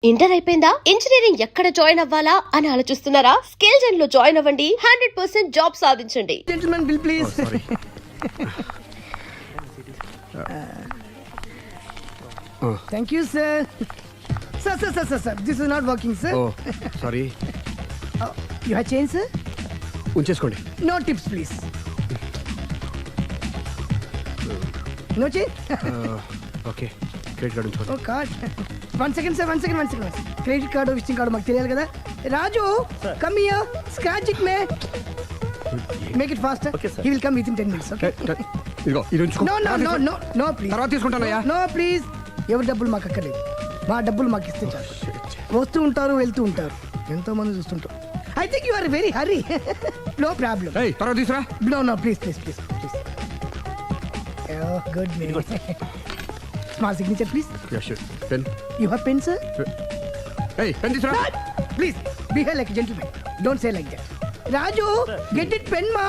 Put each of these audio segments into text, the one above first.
Inter అయిపోయిందా? Engineering ఎక్కడ join అవ్వాలా అని ఆలోచిస్తున్నారా? స్కిల్ జెన్ లో జాయిన్ అవ్వండి. 100% జాబ్ సాధించండి. Gentlemen, bill please. Thank you, sir. Sir. This is not working, sir. Oh, sorry. You have change, sir? ఉంచేసుకోండి. No tips, please. No change? Okay credit card ఉంచుకోండి. Oh, card. One second, sir. Credit card, visiting card, మాకు తెలియాలి కదా. రాజు, come here. Scratch it, man. Make it faster. Okay, sir. He will come within 10 minutes, okay? ఇదిగో ఇది ఉంచుకో. No, please. తర్వాత తీసుకుంటానయ్యా. No, please. ఎవరి డబ్బులు మాకు అక్కర్లేదు. మా డబ్బులు మాకు ఇస్తే చాలు. వస్తూ ఉంటారు, వెళ్తూ ఉంటారు. ఎంతో మంది చూస్తుంటారు. I think you are very hurry. No problem. ఏయ్ తర్వాత తీసురా. No, please. Oh, good man. Small signature, please. Yeah sure. Pen. You have pen, sir? ఏయ్ పెన్ తీసురా. Please, behave like a gentleman. Don't say like that. Raju, get it pen, ma.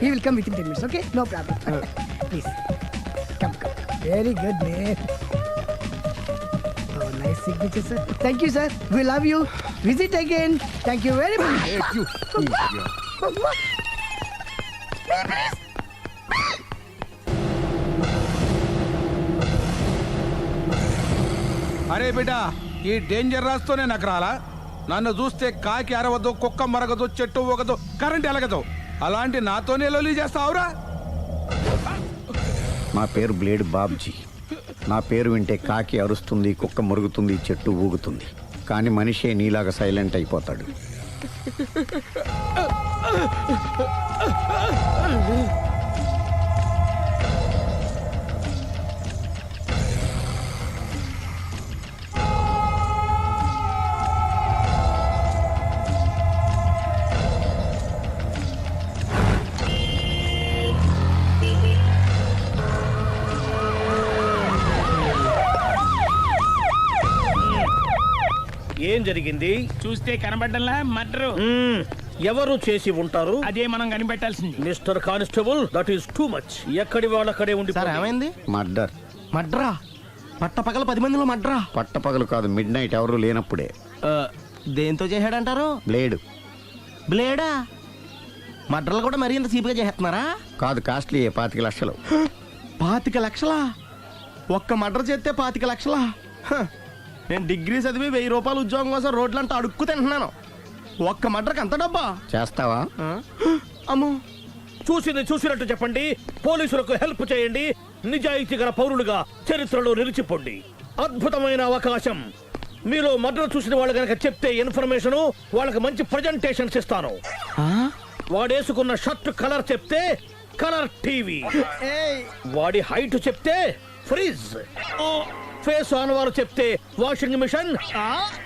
He will come within 10 minutes, okay? No problem. Please. Come. Very good, man. Oh, nice signature, sir. Thank you, sir. We love you. Visit again. Thank you very much. Thank you. అరే బిడ్డ ఈ danger రాస్తూనే నాకు రాలా. నన్ను చూస్తే కాకి అరవదు, కుక్క మరగదు, చెట్టు ఊగదు, కరెంట్ ఎలగదు. అలాంటి నాతోనే లొలి చేస్తావురా? నా పేరు బ్లేడ్ బాబ్జీ. నా పేరు వింటే కాకి అరుస్తుంది, కుక్క మురుగుతుంది, చెట్టు ఊగుతుంది. కానీ మనిషే నీలాగా సైలెంట్ అయిపోతాడు. ఏం జరిగింది? చూస్తే కనబడ్డంలా మర్డరు. ఎవరు చేసి ఉంటారు? అదే మనం కనిపెట్టాల్సింది. Mister constable, that is too much. ఎక్కడి వాళ్ళక్కడే ఉండి ఏమైంది? మర్డర్. మడ్రా? పట్ట పగల 10 మందిలో మడ్రా? పట్టపగలు కాదు, మిడ్ నైట్ ఎవరు లేనప్పుడే. దేంతో చేశాడంటారు? బ్లేడ్. బ్లేడా? మడ్రలు కూడా మరీ ఇంత చీప్గా చేస్తున్నారా? కాదు, కాస్ట్లీ 25 లక్షలు. 25 లక్షలా? ఒక్క మడ్ర చేస్తే 25 లక్షలా? నేను డిగ్రీ చదివి 1000 రూపాయలు ఉద్యోగం కోసం రోడ్లంతా అడుక్కు తింటున్నాను. ఒక్క మడ్రకు అంత డబ్బా? చేస్తావా? అమ్మో. చూసినట్టు చెప్పండి. పోలీసులకు హెల్ప్ చేయండి. నిజాయితీ గల పౌరులుగా చరిత్రలో నిలిచిపోండి. అద్భుతమైన అవకాశం. మీలో మర్డర్ చూసిన వాళ్ళు కనుక చెప్తే ఇన్ఫర్మేషన్, వాళ్ళకి మంచి ప్రజెంటేషన్స్ ఇస్తాను. వాడేసుకున్న షర్ట్ కలర్ చెప్తే కలర్ టీవీ, వాడి హైట్ చెప్తే ఫ్రిజ్, ఫేస్ ఆన్ వారు చెప్తే వాషింగ్ మిషన్,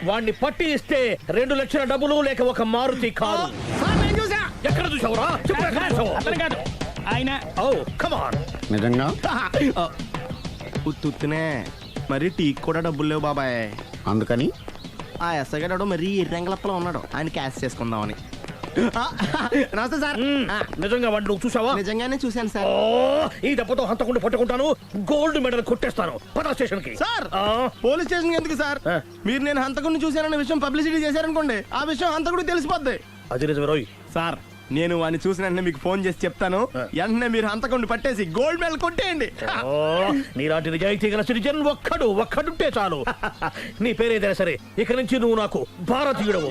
వాడిని పట్టి ఇస్తే 2 లక్షల డబ్బులు లేక ఒక మారుతి కారు. ఎక్కడ చూసావురా? అతను కాదు ఆయన. Oh come on. నిజంగా? ఉత్తునే మరి టీకి కూడా డబ్బులు లేవు బాబాయ్. అందుకని ఆ ఎస్ఐ గారు మరీ ఎర్రంగలప్పలో ఉన్నాడు. ఆయన క్యాష్ చేసుకుందామని. నమస్తే సార్. నిజంగా వాడిని నువ్వు చూసావా? నిజంగానే చూశాను సార్. ఈ దెబ్బతో హంతకుండా పట్టుకుంటాను, గోల్డ్ మెడల్ కొట్టేస్తాను. పద స్టేషన్ కి. సార్, పోలీస్ స్టేషన్ ఎందుకు సార్? మీరు నేను హంతకుడిని చూశానన్న విషయం పబ్లిసిటీ చేశారనుకోండి, ఆ విషయం హంతకుడికి తెలిసిపోద్ది. అది నిజమే రోయ్. సార్, నేను వాడిని చూసిన వెంటనే మీకు ఫోన్ చేసి చెప్తాను. వెంటనే మీరు హంతకుడిని పట్టేసి గోల్డ్ మెడల్ కొట్టేయండి. నీలాంటి నిజాయితీ గల సిటిజన్ ఒక్కడుంటే చాలు. నీ పేరేదైనా సరే, ఇక నుంచి నువ్వు నాకు భారతీయుడవు,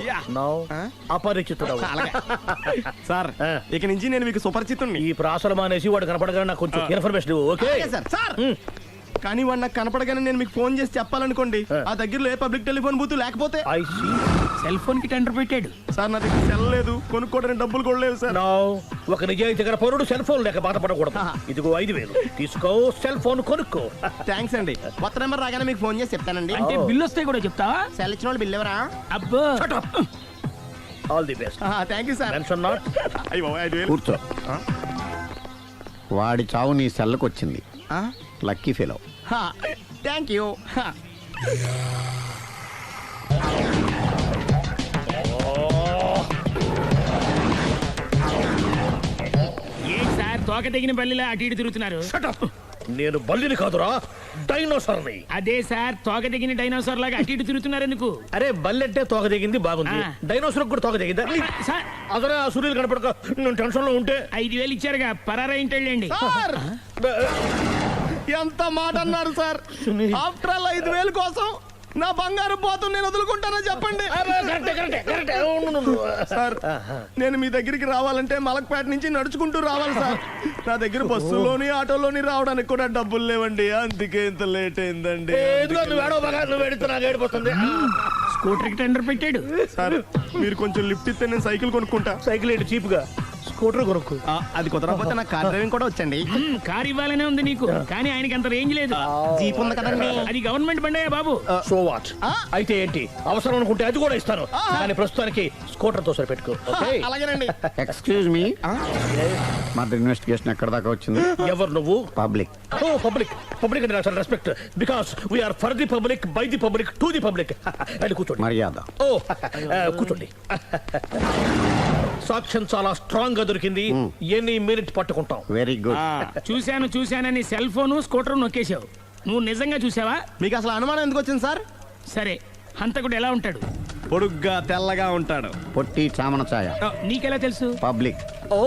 అపరిచితుడవు. సార్, ఇక నుంచి నేను మీకు సుపరిచితుడిని. ఈ ప్రాసలు మానేసి వాడు కనపడగానే నాకు కొంచెం ఇన్ఫర్మేషన్ ఇవ్వు, ఓకే? సార్, కానీ వాడు నాకు కనపడగానే నేను మీకు ఫోన్ చేసి చెప్పాలనుకోండి, ఆ దగ్గరలో ఏ పబ్లిక్ టెలిఫోన్ బూత్ లేకపోతే. సెల్ ఫోన్ కి టెండర్ పెట్టాడు సార్. నా దగ్గర సెల్ లేదు, కొనుక్కోవడానికి డబ్బులు కూడా లేవు సార్. ఒక నిజాయితీ గల పౌరుడు సెల్ ఫోన్ లేక బాధపడకూడదు. ఇదిగో 5000 తీసుకో, సెల్ ఫోన్ కొనుక్కో. థ్యాంక్స్ అండి. కొత్త నెంబర్ రాగానే మీకు ఫోన్ చేసి చెప్తానండి. అంటే బిల్లు వస్తే కూడా చెప్తావా? సెల్ ఇచ్చిన వాళ్ళు బిల్ ఎవరా? అబ్బో. All the best. Thank you sir. Tension not. కూర్చో. వాడి చావు నీ సెల్లకు వచ్చింది. Lucky fellow. Thank you. A sir, తోక తెగిన బల్లిలా అటు ఇటు తిరుగుతున్నారు. నేను బల్లిని కాదురా, డైనోసార్ని. అదే సార్ తోక దిగిన డైనోసార్ లాగా అటు ఇటు తిరుగుతున్నారు ఎందుకు? అరే బల్లెట్టే తోక దిగింది బాగుంది, ఆ. డైనోసార్ కూడా తోక దిగిందా? సార్ అదరే ఆ సూర్యులు కనపడక నేను టెన్షన్ లో ఉంటే 5,000 ఇచ్చారుగా పరారా ఇంటండి. సార్ ఎంత మాట అన్నారు సార్? ఆఫ్టర్ ఆల్ 5,000 కోసం నా బంగారు పోతు నేను వదులుకుంటానో చెప్పండి. సార్ నేను మీ దగ్గరికి రావాలంటే మలక్పేట నుంచి నడుచుకుంటూ రావాలి సార్. నా దగ్గర బస్సులోని ఆటోలోని రావడానికి కూడా డబ్బులు లేవండి, అందుకే ఇంత లేట్ అయిందండి. స్కూటర్ కి టెండర్ పెట్టాడు. సార్ మీరు కొంచెం లిఫ్ట్ ఇస్తే నేను సైకిల్ కొనుక్కుంటా. సైకిల్ ఏంటి చీప్ గా, స్కూటర్ కొనుక్కు. అది కుదరకపోతే నాకు కార్ డ్రైవింగ్ కూడా వచ్చండి. కార్ ఇవ్వాలనే ఉంది నీకు, కానీ ఆయనకి అంత రేంజ్ లేదు. జీప్ ఉంది కదండి. అది గవర్నమెంట్ బండయా బాబు. So what? అయితే ఏంటి, అవసరం అనుకుంటే అది కూడా ఇస్తాను, కానీ ప్రస్తుతానికి స్కూటర్ తో సరిపెట్టుకో. అలాగేనండి. ఎక్స్క్యూజ్ మీ, మర్డర్ ఇన్వెస్టిగేషన్ ఎక్కడ దాకా వచ్చింది? ఎవరు నువ్వు? పబ్లిక్. ఓ పబ్లిక్. పబ్లిక్ అంటే నాకు respect, because we are for the public, by the public, to the public. అది కూర్చోండి. మర్యాద. ఓ కూర్చోండి. సాక్ష్యం చాలా స్ట్రాంగ్ గా దొరికింది, ఎన్ని మినిట్ పట్టుకుంటాం. Very good. చూశానని సెల్ ఫోను స్కూటర్ నొక్కేశావు. నువ్వు నిజంగా చూసావా? మీకు అసలు అనుమానం ఎందుకు వచ్చింది సార్? సరే, హంతకుడు ఎలా ఉంటాడు? పొడుగ్గా తెల్లగా ఉంటాడు. పొట్టి చామన ఛాయ. నీకెలా తెలుసు? పబ్లిక్. ఓ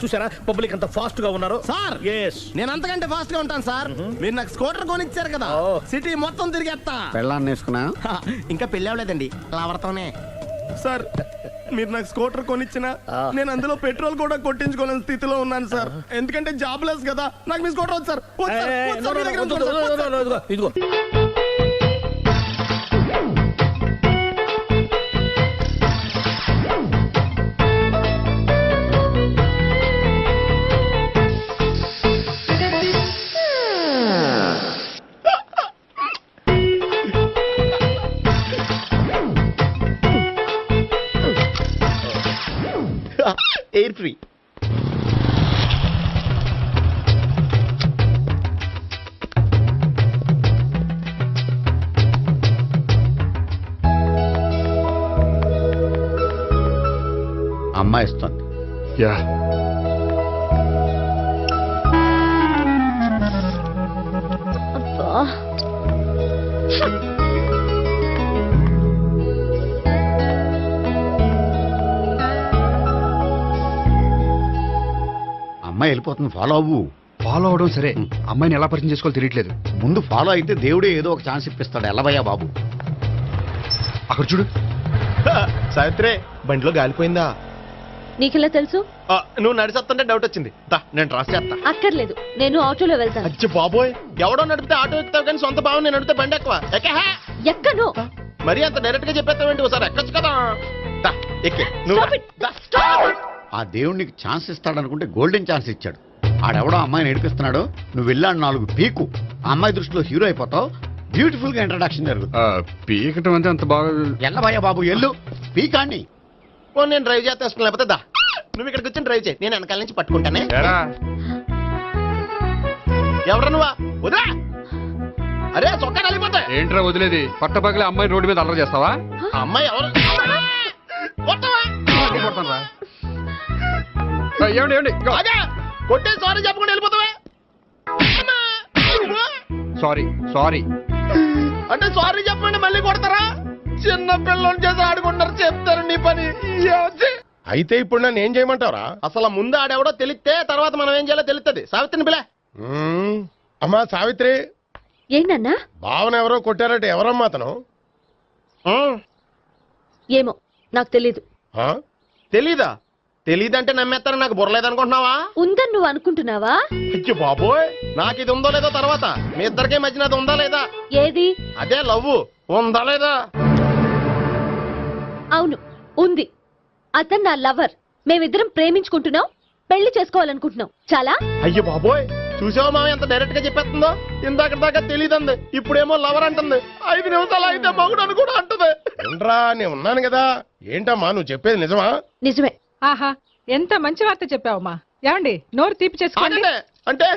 చూసారా పబ్లిక్ అంత ఫాస్ట్ గా ఉన్నారు. సార్ ఎస్, నేను అంతకంటే ఫాస్ట్ గా ఉంటాను సార్. మీరు నాకు స్కూటర్ కొనిచ్చారు కదా, సిటీ మొత్తం తిరిగేస్తా. పెళ్ళాన్ని వేసుకున్నా? ఇంకా పెళ్లి అవ్వలేదండి, లావర్తోనే. సార్ మీరు నాకు స్కూటర్ కొనిచ్చిన నేను అందులో పెట్రోల్ కూడా కొట్టించుకోలేని స్థితిలో ఉన్నాను సార్. ఎందుకంటే జాబ్ లెస్ కదా, నాకు మీ స్కూటర్ వద్దు సార్. వద్దు సార్, వద్దు సార్, మీ దగ్గర ఉంచుకోండి సార్, వద్దు సార్. ఇదిగో ఎయిర్ ఫ్రీ. అమ్మాయి ఇస్తుంది. యా అమ్మాయి వెళ్ళిపోతుంది, ఫాలో అవ్వు. ఫాలో అవడం సరే, అమ్మాయిని ఎలా పరిచయం చేసుకోవాలో తెలియట్లేదు. ముందు ఫాలో అయితే దేవుడే ఏదో ఒక ఛాన్స్ ఇప్పిస్తాడు. ఎలవయ్యా బాబు. అక్కడ చూడు. సావిత్రి బండిలో గాలిపోయిందా? నీకెలా తెలుసు? నువ్వు నడిచేస్తుంటే డౌట్ వచ్చింది. నేను ట్రాస్ చేస్తా. అక్కర్లేదు, నేను ఆటోలో వెళ్తాను. అచ్చి బాబోయ్, ఎవడో నడిపితే ఆటో ఎక్కుతావు కానీ సొంత భావం నేను నడిపితే బండి ఎక్కువ. ఎక్కను. మరి అంత డైరెక్ట్ గా చెప్పేస్తావేంటి? ఒకసారి ఎక్కొచ్చు కదా. ఎక్కే నువ్వు. Stop it. ఆ దేవుడు నీకు ఛాన్స్ ఇస్తాడనుకుంటే గోల్డెన్ ఛాన్స్ ఇచ్చాడు. ఆడెవడో అమ్మాయిని నడిపిస్తున్నాడు, నువ్వు వెళ్ళాడు 4 పీకు. ఆ అమ్మాయి దృష్టిలో హీరో అయిపోతావు. బ్యూటిఫుల్ గా ఇంట్రడక్షన్ జరుగుతుంది. పీకటం అంటే అంత బాగా. ఎల్లబయ్యా బాబు, ఎల్లు పీకాన్ని. నేను డ్రైవ్ చేస్తాను, లేకపోతే దా నువ్వు ఇక్కడికి వచ్చి డ్రైవ్ చేయి, నేను వెనకాల నుంచి పట్టుకుంటానే. ఎవరు నువ్వా? వదిలా. అరే చొక్కా కలిగిపోతా. ఏంట్రా వదిలేది? పట్టపగలే అమ్మాయి రోడ్డు మీద అల్లరి చేస్తావా? అమ్మాయి ఎవరు? కొడతానురా. ఏమండి ఏమండి, కొట్టే సారీ చెప్పకుండా వెళ్ళిపోతావా? Sorry sorry. అంటే సారీ చెప్పండి మళ్ళీ కొడతారా? చిన్న పిల్లలు చేసి ఆడుకుంటారు, చెప్తారు నీ పని. అయితే ఇప్పుడు నన్ను ఏం చేయమంటారా? అసలు ముందు ఆడెవడో తెలిస్తే తర్వాత మనం ఏం చేయాలో తెలుస్తుంది. సావిత్రిని పిల్ల. అమ్మా సావిత్రి. ఏంటన్నా? భావన ఎవరో కొట్టారట, ఎవరమ్మా అతను? ఏమో నాకు తెలీదు. తెలీదా? తెలీదంటే నమ్మేస్తారని నాకు బుర్రలేదనుకుంటున్నావా? ఉందని నువ్వు అనుకుంటున్నావా? అయ్యో బాబోయ్, నాకు ఇది ఉందో లేదో తర్వాత. మీ ఇద్దరికే మధ్యన అది ఉందా లేదా? ఏది? అదే లవ్ ఉందా లేదా? అవును, ఉంది. అతను నా లవర్. మేమిద్దరం ప్రేమించుకుంటున్నాం, పెళ్లి చేసుకోవాలనుకుంటున్నాం. చాలా. అయ్యో బాబోయ్, చూసావా మామ ఎంత డైరెక్ట్ గా చెప్పేస్తుందో? ఇందాక దాకా తెలియదండి, ఇప్పుడేమో లవర్ అంటుంది. 5 నిమిషాలు అయితే మగుడు అని కూడా అంటుంది. ఉండరా, నేను ఉన్నాను కదా. ఏంటమ్మా నువ్వు చెప్పేది నిజమా? నిజమే. ఆహా, ఎంత మంచి వార్త చెప్పావమ్మా. ఏమండి, నోరు తీపి చేసుకోండి. అంటే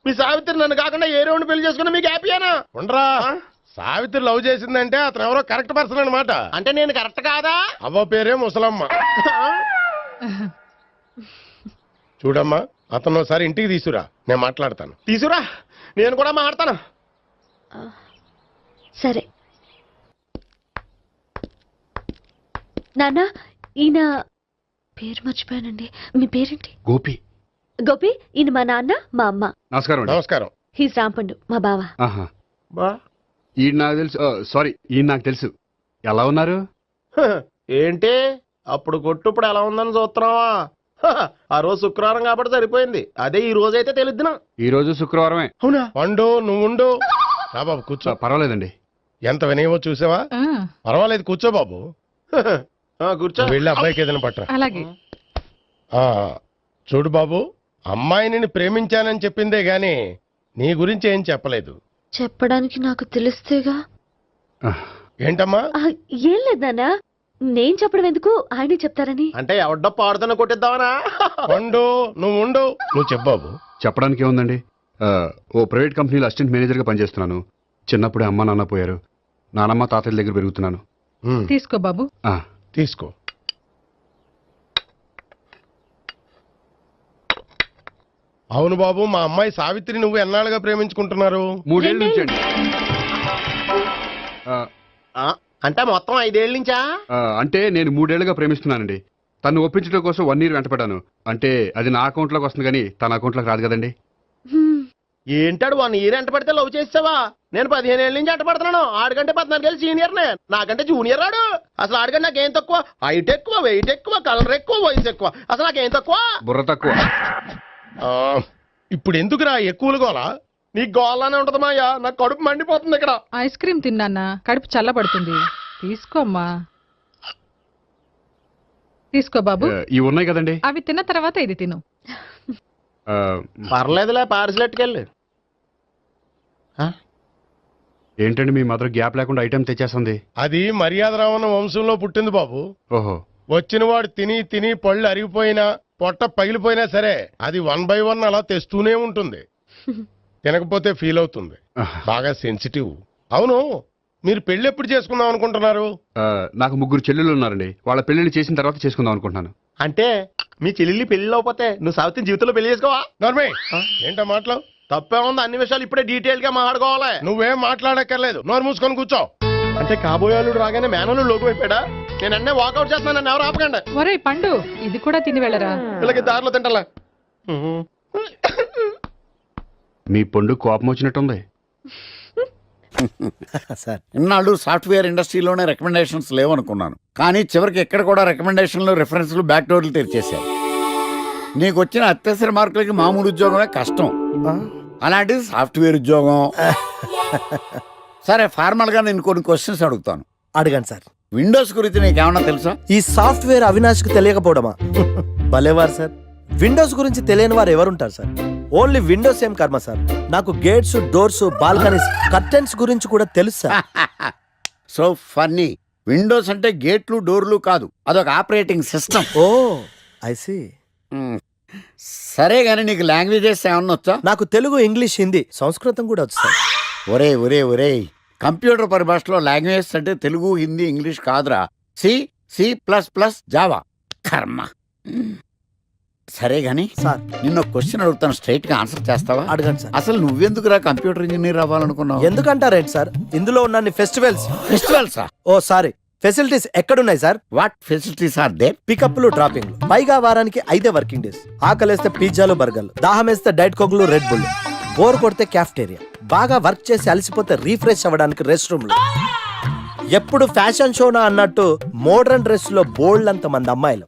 మీ సావిత్రి నన్ను కాకుండా ఏ రౌండ్ పెళ్లి చేసుకున్నా మీకు హ్యాపీయేనా? ఉండరా, సావిత్రి లవ్ చేసిందంటే అతను ఎవరో కరెక్ట్ పర్సన్ అనమాట. అంటే నేను కరెక్ట్ కాదా? అవ్వ పేరే ముసలమ్మ. చూడమ్మా, అతను ఒకసారి ఇంటికి తీసుకురా, నేను మాట్లాడతాను. తీసుకురా, నేను కూడా మాట్లాడతాను. సరే. నాన్న, ఈయన పేరు మర్చిపోయానండి. మీ పేరేంటి? గోపి. గోపి, ఈయన మా నాన్న, మా అమ్మ. నమస్కారం అండి. నమస్కారం. హీస్ రాంపండు, మా బావ. ఆహా. బా ఈయన నాకు తెలుసు. సారీ, ఈయన నాకు తెలుసు. ఎలా ఉన్నారు? ఏంటి అప్పుడు కొట్టు ఇప్పుడు ఎలా ఉందని చూస్తున్నావా? ఆ రోజు శుక్రవారం కాబట్టి సరిపోయింది. అదే ఈ రోజు అయితే తెలిద్దునా. ఈ రోజు శుక్రవారమే. అవునా? వండు నువ్వు ఉండు. రా బాబు కూర్చో. పర్వాలేదండి. ఎంత వినయమో చూసావా? ఆ, పర్వాలేదు కూర్చో బాబు. కూర్చో. వెళ్ళి అబ్బాయికి ఏదైనా పట్టరా. అలాగే. ఆ, చూడు బాబు, అమ్మాయిని నేను ప్రేమించానని చెప్పిందే గాని నీ గురించి ఏం చెప్పలేదు. చెప్పడానికి నాకు తెలిస్తేగా. ఏంటమ్మా? ఏం లేదు నాన్న, నేను చెప్పడం ఎందుకు, ఆయనే చెప్తారని. అంటే ఎవడ్డో పాడుతున్న కొట్టిద్దామనా? వండు నువ్వు ఉండు. నువ్వు చెప్పు బాబు. చెప్పడానికి ఏముందండి, ఓ ప్రైవేట్ కంపెనీలో అసిస్టెంట్ మేనేజర్గా పనిచేస్తున్నాను. చిన్నప్పుడే అమ్మ నాన్న పోయారు. నానమ్మ తాతయ్య దగ్గర పెరుగుతున్నాను. తీసుకో బాబు. ఆ, తీసుకో. అవును బాబు, మా అమ్మాయి సావిత్రి నువ్వు ఎన్నాళ్ళుగా ప్రేమించుకుంటున్నారు? 3 ఏళ్ళ నుంచి అండి. అంటే మొత్తం 5 ఏళ్ళ నుంచా? అంటే నేను 3 ఏళ్ళుగా ప్రేమిస్తున్నానండి. తను ఒప్పించడం కోసం 1 year వెంటపడ్డాను. అంటే అది నా అకౌంట్లోకి వస్తుంది కానీ తన అకౌంట్లోకి రాదు కదండి. ఏంటాడు 1 year ఎంట పడితే లవ్ చేసావా? నేను 15 ఏళ్ళ నుంచి ఎంట పడుతున్నాను. ఆడికంటే 14 ఏళ్ళు సీనియర్నే, నాకంటే జూనియర్ రాడు. అసలు ఆడికంటే నాకేం తక్కువ? హైట్ ఎక్కువ, వెయిట్ ఎక్కువ, కలర్ ఎక్కువ, వయసు ఎక్కువ. అసలు నాకేం తక్కువ? బుర్ర తక్కువ. ఇప్పుడు ఎందుకురా ఎక్కువలు గోలా? నీకు గోలానే ఉంటది మాయా. నాకు కడుపు మండిపోతుంది ఇక్కడ. ఐస్ క్రీమ్ తిన్నానా, కడుపు చల్లబడుతుంది. తీసుకోమ్మా. తీసుకో బాబు. ఇవి ఉన్నాయి కదండి. అవి తిన్న తర్వాత ఇది తిను. పర్లేదులే, పార్సిలెట్కెళ్ళి. ఏంటండి మీ మదర్ గ్యాప్ లేకుండా ఐటెం తెచ్చేస్తుంది? అది మర్యాద రావణ వంశంలో పుట్టింది బాబు. ఓహో. వచ్చిన వాడు తిని తిని పళ్ళు అరిగిపోయినా పొట్ట పగిలిపోయినా సరే అది 1 by 1 అలా తెస్తూనే ఉంటుంది. తినకపోతే ఫీల్ అవుతుంది. బాగా సెన్సిటివ్. అవును, మీరు పెళ్లి ఎప్పుడు చేసుకుందాం అనుకుంటున్నారు? నాకు 3 చెల్లెళ్ళు ఉన్నారండి. వాళ్ళ పెళ్లిళ్ళు చేసిన తర్వాత చేసుకుందాం అనుకుంటున్నాను. అంటే మీ చెల్లెల్ని పెళ్లి లేకపోతే నువ్వు సావిత్రి జీవితంలో పెళ్లి చేసుకోవా? నర్మే, ఏంటో మాటలు? తప్పే ఉంది. అన్ని విషయాలు ఇప్పుడే డీటెయిల్ గా మాట్లాడుకోవాలి. నువ్వేం మాట్లాడక్కర్లేదు, నోరు మూసుకొని కూర్చో. అంటే కాబోయేవాళ్ళు రాగానే మేనలు లోకి అయిపోయాడా? నేను అన్నే వాకౌట్ చేస్తున్నాను, నన్ను ఎవరు ఆపకండి. ఒరే పండు, ఇది కూడా తిని వెళ్ళరా. వీళ్ళకి దారిలో తింటలా. మీ పండు కోపం వచ్చినట్టుంది. సార్, ఇన్నాళ్ళు సాఫ్ట్వేర్ ఇండస్ట్రీలోనే రికమెండేషన్స్ లేవనుకున్నాను. కానీ చివరికి ఎక్కడ కూడా రికమెండేషన్లు, రెఫరెన్స్లు, బ్యాక్ డోర్లు తెరిచేశారు. నీకు వచ్చిన అత్యవసర మార్కులకి మామూలు ఉద్యోగమే కష్టం, అలాంటిది సాఫ్ట్వేర్ ఉద్యోగం. సరే, ఫార్మల్ గా నేను కొన్ని క్వశ్చన్స్ అడుగుతాను. అడగండి సార్. విండోస్ గురించి నీకేమన్నా తెలుసా? ఈ సాఫ్ట్వేర్ అవినాష్ కు తెలియకపోవడమా? భలేవారు సార్. విండోస్ గురించి తెలియని వారు ఎవరుంటారు సార్? ఓన్లీ విండోస్ ఏం కర్మ సార్, నాకు గేట్స్, డోర్స్, బాల్కనీస్, కర్టెన్స్ గురించి కూడా తెలుసు సార్. So funny. విండోస్ అంటే గేట్లు, డోర్లు కాదు, అదొక operating system. Oh I see. సరే గానీ నీకు లాంగ్వేజెస్ ఏమన్నా వచ్చా? నాకు తెలుగు, ఇంగ్లీష్, హిందీ, సంస్కృతం కూడా వచ్చు సార్. ఒరే ఒరే ఒరే, కంప్యూటర్ పరిభాషలో లాంగ్వేజెస్ అంటే తెలుగు, హిందీ, ఇంగ్లీష్ కాదురా. C, C++, Java. కర్మ. సరే గాని సార్, నిన్న క్వశ్చన్ అడుగుతాను, స్ట్రైట్ గా ఆన్సర్ చేస్తావా? అడగండి సార్. అసలు నువ్వెందుకురా కంప్యూటర్ ఇంజనీర్ అవ్వాలనుకున్నావు? ఎందుకంటారేంటి సార్, ఇందులో ఉన్న ఫెస్టివల్సా? ఓ సారీ, ఫెసిలిటీస్ ఎక్కడున్నాయి sir? What facilities are there? పికప్లు, డ్రాపింగ్లు, పైగా వారానికి 5 వర్కింగ్ డేస్. ఆకలేస్తే పిజ్జాలు, బర్గర్లు, దాహం వేస్తే డైట్ కోక్లు, రెడ్ బుల్, బోర్ కొడితే క్యాఫ్టేరియా, బాగా వర్క్ చేసి అలసిపోతే రీఫ్రెష్ అవ్వడానికి రెస్ట్ రూమ్లు. ఎప్పుడు ఫ్యాషన్ షోనా అన్నట్టు మోడర్న్ డ్రెస్ లో బోల్డ్ అంత మంది అమ్మాయిలు.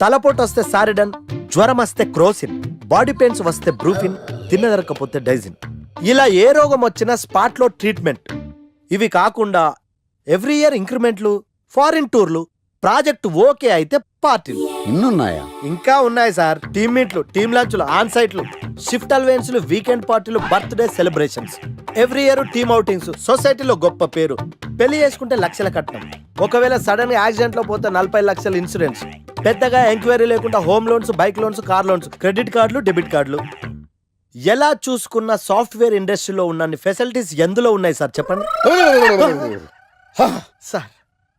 తలపోటు వస్తే సారిడన్, జ్వరం వస్తే క్రోసిన్, బాడీ పెయిన్స్ వస్తే బ్రూఫిన్, తిన్నదరకపోతే డైజిన్. ఇలా ఏ రోగం వచ్చినా స్పాట్ లో ట్రీట్మెంట్. ఇవి కాకుండా ఎవ్రీ ఇయర్ ఇంక్రిమెంట్లు, ఫారిన్ టూర్లు, ప్రాజెక్ట్ ఓకే అయితే పార్టీలు. ఇన్నున్నాయా? ఇంకా ఉన్నాయి సార్. టీమ్ మీట్లు, టీమ్ లంచ్లు, ఆన్ సైట్లు, షిఫ్ట్ అలవెన్స్లు, వీకెండ్ పార్టీలు, birthday celebrations, every year team outings, సొసైటీలో గొప్ప పేరు. పెళ్లి చేసుకుంటే లక్షల కట్నం, ఒకవేళ సడన్ గా యాక్సిడెంట్ లో పోతే 40 లక్షల ఇన్సూరెన్స్, పెద్దగా ఎంక్వైరీ లేకుండా home loans, bike loans, car loans, credit కార్డులు, డెబిట్ కార్డులు. ఎలా చూసుకున్న సాఫ్ట్వేర్ ఇండస్ట్రీలో ఉన్న ఫెసిలిటీస్ ఎందులో ఉన్నాయి సార్ చెప్పండి. సార్,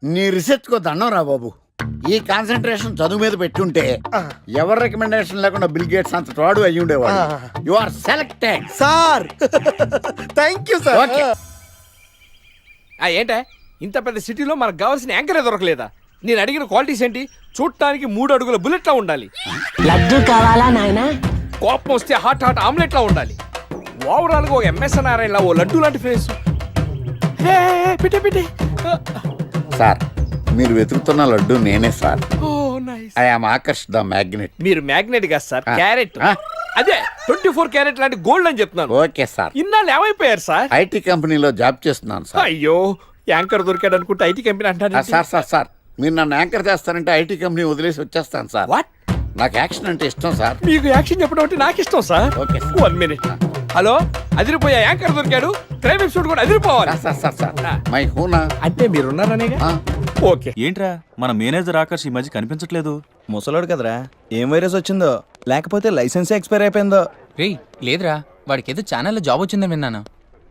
నీ రీసెర్చ్ కో దండం రా బాబు. ఈ కాన్సన్ట్రేషన్ చదువు మీద పెట్టుంటే ఎవరి రికమెండేషన్ లేకుండా బిల్ గేట్స్ అంత వాడు అయ్యి ఉండేవాడు. You are selected sir. Thank you sir. Okay. ఏంటే ఇంత పెద్ద సిటీలో మనకు కావాల్సిన యాంకరే దొరకలేదా? నేను అడిగిన క్వాలిటీస్ ఏంటి? చూడటానికి 3 అడుగుల బుల్లెట్లా ఉండాలి, లడ్డు కావాలా నాయనా? కోపం వస్తే హాట్ ఆమ్లెట్లా ఉండాలి, ఓవరాల్ గా ఒక ఎంఎస్ నారాయణలా ఓ లడ్డు లాంటి ఫేస్. పెట్టే సార్, మీరు వెతుకుతున్న లడ్డు నేనే sir. Oh nice. I am Akarsh the magnet. మీరు మ్యాగ్నెట్ కాదు సార్, ఆ. క్యారెట్. ఆ. అదే 24 క్యారెట్ లాంటి గోల్డ్ అని చెప్తున్నాను. Okay sir. ఇన్నాళ్ళు ఏమైపోయారు సార్? ఐటీ కంపెనీలో జాబ్ చేస్తున్నాను సార్. అయ్యో, యాంకర్ దొరికాడు అనుకుంటే ఐటీ కంపెనీ అంటారు. సార్ మీరు నన్ను యాంకర్ చేస్తారంటే ఐటీ కంపెనీ వదిలేసి వచ్చేస్తాను సార్. వాట్? నాకు యాక్షన్ అంటే ఇష్టం సార్. మీకు యాక్షన్ చెప్పడం అంటే నాకు ఇష్టం sir. Okay sir. 1 minute. Hello, అదిరిపోయా యాంకర్ దొరికాడు, క్రైమ్ ఎపిసోడ్ కూడా అదిరిపోవాలి. సార్ మై హూనా అంటే మీరున్నారనేగా. ఓకే. ఏంట్రా మన మేనేజర్ ఆకర్ష్ ఈ మధ్య కనిపించట్లేదు? ముసలోడు కదరా, ఏం వైరస్ వచ్చిందో లేకపోతే లైసెన్స్ ఎక్స్పైర్ అయిపోయిందో. రేయ్ లేదురా, వాడికి ఏదో ఛానల్లో జాబ్ వచ్చిందని విన్నాను.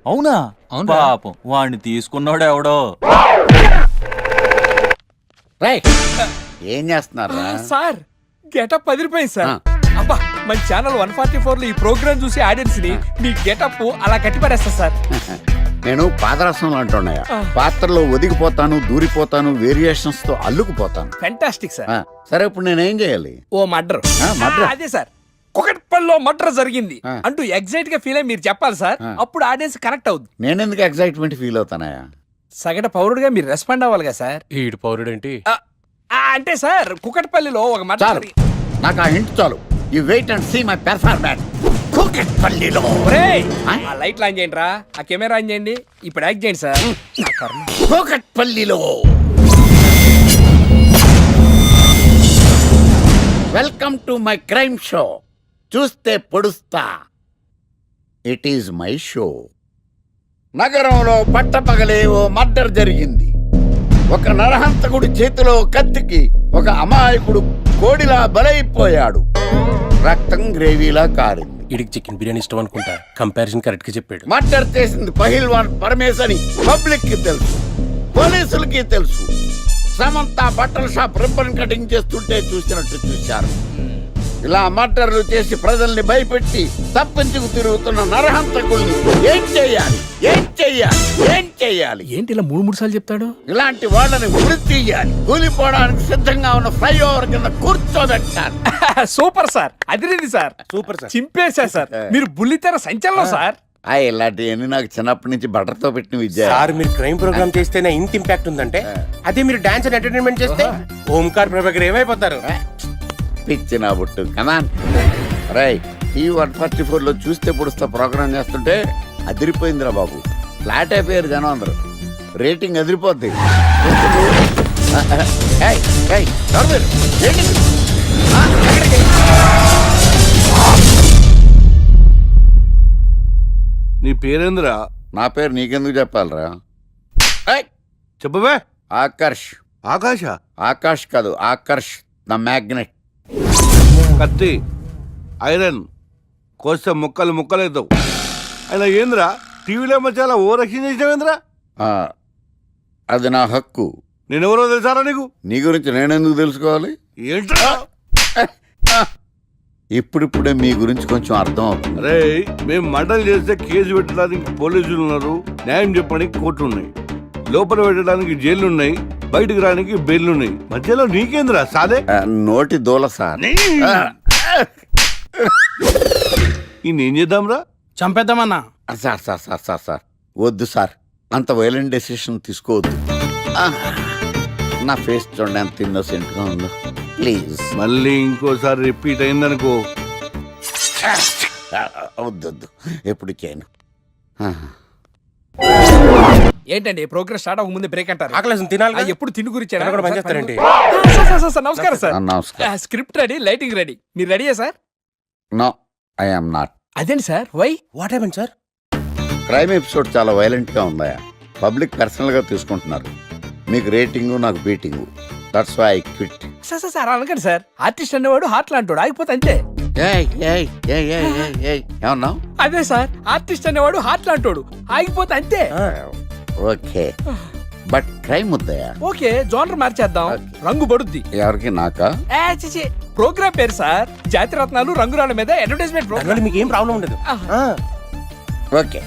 అవునా? అవును. పాపం వాడిని తీసుకున్నాడు ఎవడో. రైట్. ఏం చేస్తున్నారా సార్ గెటప్ అదిరిపోయింది సార్. అబ్బా, మన ఛానల్ 144 లో ఈ ప్రోగ్రామ్ చూసి ఆడియన్స్ ని మీ గెటప్ అలా కట్టిపడేస్తా సార్. నేను పాదరసం అంటున్నాయా, పాత్రలో ఒదిగిపోతాను, దూరిపోతాను, వేరియేషన్స్ తో అల్లుకుపోతాను. Fantastic sir. సరే ఇప్పుడు నేనేం చేయాలి? ఓ మర్డర్. అదే సార్, కుకట్పల్లిలో మర్డర్ జరిగింది అంటూ ఎగ్జైట్ గా ఫీల్ అయ్యి మీరు చెప్పాలి సార్. అప్పుడు ఆడియన్స్ కనెక్ట్ అవుద్ది. నేనెందుకు ఎగ్జైట్మెంట్ ఫీల్ అవుతానయా? సగట పౌరుడుగా మీరు రెస్పాండ్ అవ్వాలిగా సార్. ఈడు పౌరుడేంటి? అంటే సార్ కుకట్పల్లిలో ఒక మర్డర్. చాలు, నాకు ఆ హింట్ చాలు. You wait and see my performance. కుకట్పల్లిలో ఆ లైట్ ఆన్ చేయండి రా, ఆ కెమెరా ఆన్ చేయండి, ఇప్పుడు యాక్ట్ చేయండి సార్. కుకట్పల్లిలో. Welcome to my crime show. చూస్తే పొడుస్తా. It is my show. నగరంలో పట్టపగలే ఓ మర్డర్ జరిగింది. ఒక నరహంతకుడి చేతిలో కత్తికి ఒక అమాయకుడు కోడిలా బలైపోయాడు. రక్తం గ్రేవీలా కారింది. ఇడికి చికెన్ బిర్యానీ ఇష్టం అనుకుంటా, కంపారిజన్ కరెక్ట్ గా చెప్పాడు. మర్డర్ చేసింది పహిల్వాన్ పరమేశ్ అని పబ్లిక్ కి తెలుసు, పోలీసులకి తెలుసు. సమంత బట్టల షాప్ రిబ్బన్ కటింగ్ చేస్తుంటే చూసినట్టు చూశారు. ఇలా మర్డర్లు చేసి ప్రజల్ని భయపెట్టి తప్పించుకు తిరుగుతున్న నరహంతకుల్ని ఏం చెయ్యాలి? ఏంటి ఇలా 3 సార్లు చెప్తాడు? ఇలాంటి వాళ్ళని ఉరి తీయాలి. కూలిపోవడానికి సిద్ధంగా ఉన్న ఫ్లైఓవర్ కింద కూర్చోబెట్టాలి. సూపర్ సార్, అదిరింది సార్. Super sir. చింపేశా సార్. మీరు బుల్లితెర సంచలనం సార్. ఇలాంటివన్నీ నాకు చిన్నప్పటి నుంచి బట్టర్తో పెట్టిన విద్య. సార్ మీరు క్రైమ్ ప్రోగ్రామ్ చేస్తేనే ఇంత ఇంపాక్ట్ ఉందంటే, అదే మీరు డాన్స్ అండ్ ఎంటర్టైన్మెంట్ చేస్తే ఓంకార్ ప్రభాకర్ ఏమైపోతారు? పిచ్చి నా బుట్టు. కమాన్ రైట్. ఈ 144 లో చూస్తే పొడుస్తా ప్రోగ్రామ్ చేస్తుంటే అదిరిపోయిందిరా బాబు. ఫ్లాట్ అయిపోయారు జనం అందరూ. రేటింగ్ అదిరిపోద్ది. నీ పేరేంద్రా? నా పేరు నీకెందుకు చెప్పాలరా? చెప్పవే. ఆకర్ష్. ఆకాశ? ఆకాష్ కాదు, ఆకర్ష్ ద మ్యాగ్నెట్. కత్తి, ఐరన్ కోస్తే ముక్కలు ముక్కలవుతావు. అయినా ఏంద్రా టీవీలో మధ్య ఓ రక్షణ చేసినావేంద్రా? అది నా హక్కు. నేనెవరో తెలుసారా నీకు? నీ గురించి నేనెందుకు తెలుసుకోవాలి? ఏంట్రా? ఇప్పుడిప్పుడే మీ గురించి కొంచెం అర్థం అవుతుంది. అరే, మేము మర్డర్ చేస్తే కేసు పెట్టడానికి పోలీసులు ఉన్నారు, న్యాయం చెప్పడానికి కోర్టు ఉన్నాయి, లోపల పెట్టడానికి జైలు ఉన్నాయి, బయటకు రానికి బెయిల్ ఉన్నాయి. మధ్యలో నీకేంద్రా సాదే? నోటి దూల సార్. ఏం చేద్దాంరా? చంపేద్దామన్నా. Sir sir sir sir sir వద్దు సార్, అంత వైలెంట్ డెసిషన్ తీసుకోవద్దు. నా ఫేస్ చూడండి ఎంత ఇన్నోసెంట్ గా ఉందో. ప్లీజ్ మళ్ళీ ఇంకోసారి రిపీట్ అయిందనుకో. వద్దొద్దు, ఎప్పుడు చేయను. ఏంటండి ప్రోగ్రెస్ స్టార్ట్ అవ్వక ముందే బ్రేక్ అంటారు? తినాలి. ఎప్పుడు తిండి గురించి పనిచేస్తారండి. నమస్కారం సార్. నమస్కారం. Script ready, lighting ready. మీరు రెడీయా sir? No, I am not. అదేంటి sir, why? What happen sir? Crime episode చాలా వైలెంట్ గా ఉందా? పబ్లిక్ పర్సనల్ గా తీసుకుంటున్నారు. మీకు రేటింగ్, నాకు beating. That's why I quit. Sir అనకండి సార్. ఆర్టిస్ట్ అనేవాడు హార్ట్ లాంటాడు, ఆగిపోతే అంతే. ఏమన్నావు? అదే సార్, ఆర్టిస్ట్ అనేవాడు హార్ట్ లాంటాడు, ఆగిపోతే అంతే. Okay, but try Muddayya. Okay genre మార్చేద్దాం, రంగు పడుద్ది. ఎవరికి నాకా? ప్రోగ్రామ్ పేరు సార్ జాతి రత్నాలు రంగురాళ్ళ మీద అడ్వర్టైజ్మెంట్ ప్రోగ్రామ్. మీకు ఏం ప్రాబ్లం ఉండదు. ఓకే.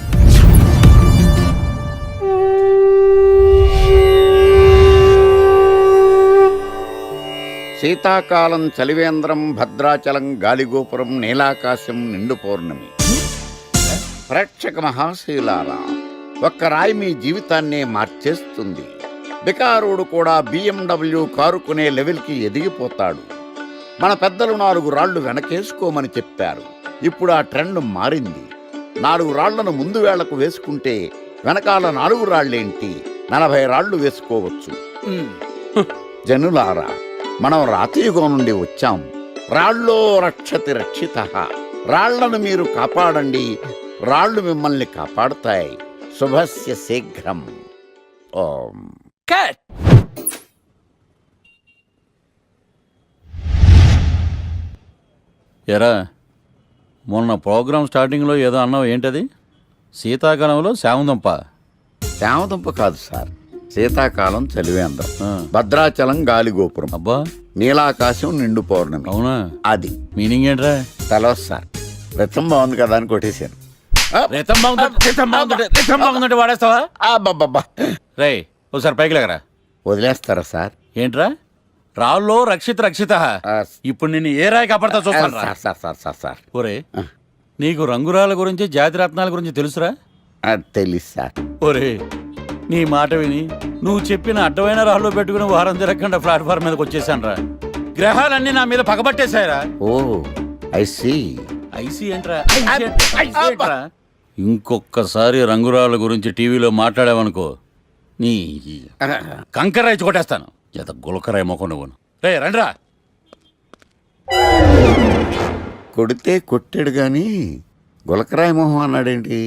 శీతాకాలం చలివేంద్రం, భద్రాచలం గాలిగోపురం, నీలాకాశం, నిండు పౌర్ణమి. ప్రేక్షక మహాశీలారా, ఒక్క రాయి మీ జీవితాన్నే మార్చేస్తుంది. బికారుడు కూడా BMW కారు కొనే లెవెల్కి ఎదిగిపోతాడు. మన పెద్దలు 4 రాళ్లు వెనకేసుకోమని చెప్పారు. ఇప్పుడు ఆ ట్రెండ్ మారింది. 4 రాళ్లను ముందు వేళ్లకు వేసుకుంటే వెనకాల 4 రాళ్లేంటి 40 రాళ్లు వేసుకోవచ్చు. జనులారా, మనం రాతియుగం నుండి వచ్చాం. రాళ్ళో రక్షతి రక్షిత. రాళ్లను మీరు కాపాడండి, రాళ్లు మిమ్మల్ని కాపాడుతాయి. శుభస్య శీఘ్రం. ఓం. ఎరా, మొన్న ప్రోగ్రామ్ స్టార్టింగ్లో ఏదో అన్నావు, ఏంటది? శీతాకాలంలో శామందంప. శామదుంప కాదు సార్, శీతాకాలం చలివేంద్రం, భద్రాచలం గాలిగోపురం, అబ్బా, నీలాకాశం, నిండు పౌర్ణమి. అవునా? అది మీనింగ్ ఏంట్రా? తెలవదు సార్, రతం బాగుంది కదా అని కొట్టేశాను. రితం బాగుందంటే వాడేస్తావా? అబ్బబ్బబ్బా. రేయ్, ఒకసారి పైకి లేకరా. వదిలేస్తారా సార్? ఏంట్రా? రాళ్ళో రక్షిత. ఇప్పుడు నిన్ను ఏ రాయి కాపాడతా చూస్తాను. Sir sir sir sir sir ఒరే, నీకు రంగురాళ్ళ గురించి జాతి రత్నాల గురించి తెలుసురా? తెలీదు సార్. ఒరే, నీ మాట విని నువ్వు చెప్పిన అడ్డమైన రాళ్ళు పెట్టుకుని వారం తిరగకుండా ప్లాట్ఫామ్ మీదకి వచ్చేసాను రా. గ్రహాలన్నీ నా మీద పగబట్టేశాయరా. ఓ ఐ సీ. ఐసీ ఏంట్రా? ఇంకొక్కసారి రంగురాళ్ళ గురించి టీవీలో మాట్లాడావనుకో, నీ కంకరాయి కొట్టేస్తాను. జత గులకరాయి మొక్క నువ్వును. రే రండ్రా. కొడితే కొట్టాడు గాని గులకరాయి మొహం అన్నాడేంటి?